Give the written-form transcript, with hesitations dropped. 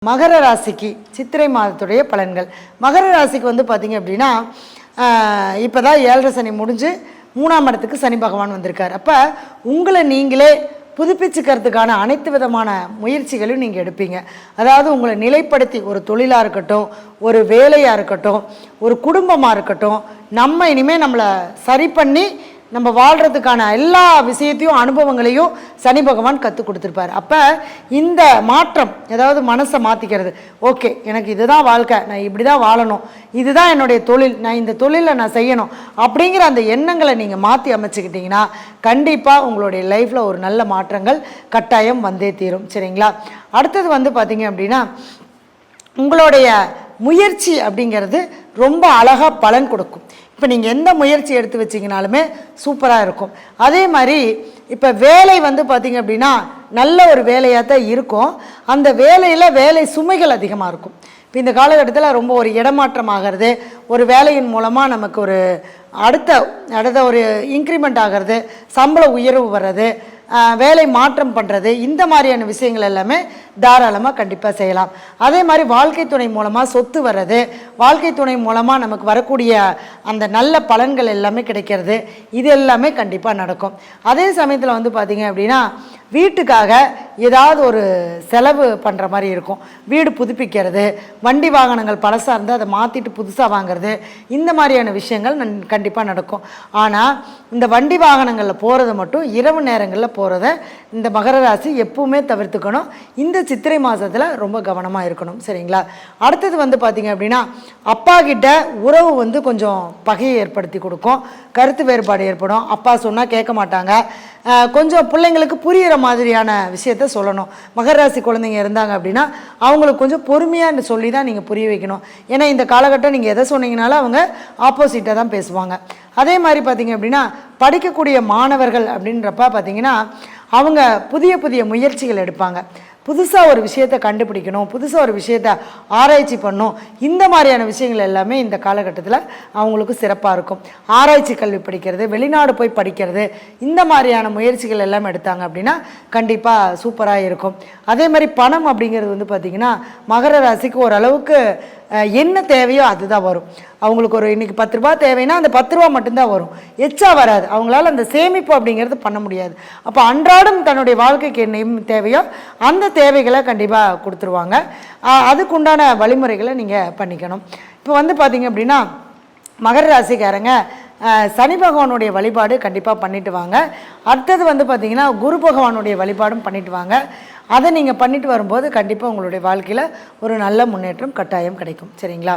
மகர ராசிக்கு சித்திரை மாதத்துடைய பலன்கள். மகர ராசிக்கு வந்து பார்த்திங்க அப்படின்னா இப்போ தான் 7.5 சனி முடிஞ்சு 3ஆம் இடத்துக்கு சனி பகவான் வந்திருக்கார். அப்போ உங்களை நீங்களே புதுப்பிச்சுக்கிறதுக்கான அனைத்து விதமான முயற்சிகளையும் நீங்கள் எடுப்பீங்க. அதாவது உங்களை நிலைப்படுத்தி ஒரு தொழிலாக இருக்கட்டும், ஒரு வேலையாக இருக்கட்டும், ஒரு குடும்பமாக இருக்கட்டும், நம்ம இனிமேல் நம்மளை சரி பண்ணி நம்ம வாழ்கிறதுக்கான எல்லா விஷயத்தையும் அனுபவங்களையும் சனி பகவான் கற்றுக் கொடுத்துருப்பார். அப்போ இந்த மாற்றம், ஏதாவது மனசை மாற்றிக்கிறது, ஓகே எனக்கு இதுதான் வாழ்க்கை, நான் இப்படி தான் வாழணும், இதுதான் என்னுடைய தொழில், நான் இந்த தொழிலை நான் செய்யணும் அப்படிங்கிற அந்த எண்ணங்களை நீங்கள் மாற்றி அமைச்சுக்கிட்டிங்கன்னா கண்டிப்பாக உங்களுடைய லைஃப்பில் ஒரு நல்ல மாற்றங்கள் கட்டாயம் வந்தே தீரும். சரிங்களா? அடுத்தது வந்து பார்த்திங்க அப்படின்னா உங்களுடைய முயற்சி அப்படிங்கிறது ரொம்ப அழகாக பலன் கொடுக்கும். இப்போ நீங்கள் எந்த முயற்சி எடுத்து வச்சிங்கனாலுமே சூப்பராக இருக்கும். அதே மாதிரி இப்போ வேலை வந்து பார்த்திங்க அப்படின்னா நல்ல ஒரு வேலையாக தான் இருக்கும். அந்த வேலையில் வேலை சுமைகள் அதிகமாக இருக்கும். இப்போ இந்த காலகட்டத்தில் ரொம்ப ஒரு இடமாற்றம் ஆகிறது, ஒரு வேலையின் மூலமாக நமக்கு ஒரு அடுத்த ஒரு இன்க்ரிமெண்ட் ஆகிறது, சம்பள உயர்வு வர்றது, வேலை மாற்றம் பண்ணுறது, இந்த மாதிரியான விஷயங்கள் எல்லாமே தாராளமாக கண்டிப்பாக செய்யலாம். அதே மாதிரி வாழ்க்கை துணை மூலமாக சொத்து வர்றது, வாழ்க்கை துணை மூலமாக நமக்கு வரக்கூடிய அந்த நல்ல பலன்கள் எல்லாமே கிடைக்கிறது, இது எல்லாமே கண்டிப்பாக நடக்கும். அதே சமயத்தில் வந்து பார்த்திங்க அப்படின்னா வீட்டுக்காக ஏதாவது ஒரு செலவு பண்ணுற மாதிரி இருக்கும். வீடு புதுப்பிக்கிறது, வண்டி வாகனங்கள் பழசாக இருந்தால் அதை மாற்றிட்டு புதுசாக வாங்கிறது, இந்த மாதிரியான விஷயங்கள் கண்டிப்பாக நடக்கும். ஆனால் இந்த வண்டி வாகனங்களில் போகிறது மட்டும் இரவு நேரங்களில் போகிறத இந்த மகர ராசி எப்பவுமே தவிர்த்துக்கணும். இந்த சித்திரை மாதத்தில் ரொம்ப கவனமாக இருக்கணும். சரிங்களா? அடுத்தது வந்து பார்த்திங்க அப்படின்னா அப்பா கிட்ட உறவு வந்து கொஞ்சம் பகையை ஏற்படுத்தி கொடுக்கும், கருத்து வேறுபாடு ஏற்படும். அப்பா சொன்னால் கேட்க மாட்டாங்க. கொஞ்சம் பிள்ளைங்களுக்கு புரிகிற மாதிரியான விஷயத்த சொல்லணும். மகர ராசி குழந்தைங்க இருந்தாங்க அப்படின்னா அவங்களுக்கு கொஞ்சம் பொறுமையாக சொல்லி தான் நீங்கள் புரிய வைக்கணும். ஏன்னா இந்த காலகட்டம் நீங்கள் எதை சொன்னீங்கனாலும் அவங்க ஆப்போசிட்டாக தான் பேசுவாங்க. அதே மாதிரி பார்த்திங்க அப்படின்னா படிக்கக்கூடிய மாணவர்கள் அப்படின்றப்ப பார்த்திங்கன்னா அவங்க புதிய புதிய முயற்சிகள் எடுப்பாங்க. புதுசாக ஒரு விஷயத்தை கண்டுபிடிக்கணும், புதுசாக ஒரு விஷயத்தை ஆராய்ச்சி பண்ணணும், இந்த மாதிரியான விஷயங்கள் எல்லாமே இந்த காலகட்டத்தில் அவங்களுக்கு சிறப்பாக இருக்கும். ஆராய்ச்சி கல்வி படிக்கிறது, வெளிநாடு போய் படிக்கிறது, இந்த மாதிரியான முயற்சிகள் எல்லாம் எடுத்தாங்க அப்படின்னா கண்டிப்பாக சூப்பராக இருக்கும். அதே மாதிரி பணம் அப்படிங்கிறது வந்து பார்த்திங்கன்னா மகர ராசிக்கு ஓரளவுக்கு என்ன தேவையோ அதுதான் வரும். அவங்களுக்கு ஒரு இன்றைக்கி 10 ரூபா தேவைன்னா அந்த 10 ரூபா மட்டும்தான் வரும், எச்சா வராது. அவங்களால அந்த சேமிப்பு அப்படிங்கிறது பண்ண முடியாது. அப்போ அன்றாடம் தன்னுடைய வாழ்க்கைக்கு என்ன தேவையோ அந்த தேவைகளை கண்டிப்பாக கொடுத்துருவாங்க. அதுக்குண்டான வழிமுறைகளை நீங்கள் பண்ணிக்கணும். இப்போ வந்து பார்த்திங்க அப்படின்னா மகர ராசிக்காரங்க சனி பகவானுடைய வழிபாடு கண்டிப்பாக பண்ணிட்டு வாங்க. அடுத்தது வந்து பார்த்திங்கன்னா குரு பகவானுடைய வழிபாடும் பண்ணிட்டு வாங்க. அதை நீங்கள் பண்ணிட்டு வரும்போது கண்டிப்பாக உங்களுடைய வாழ்க்கையில் ஒரு நல்ல முன்னேற்றம் கட்டாயம் கிடைக்கும். சரிங்களா?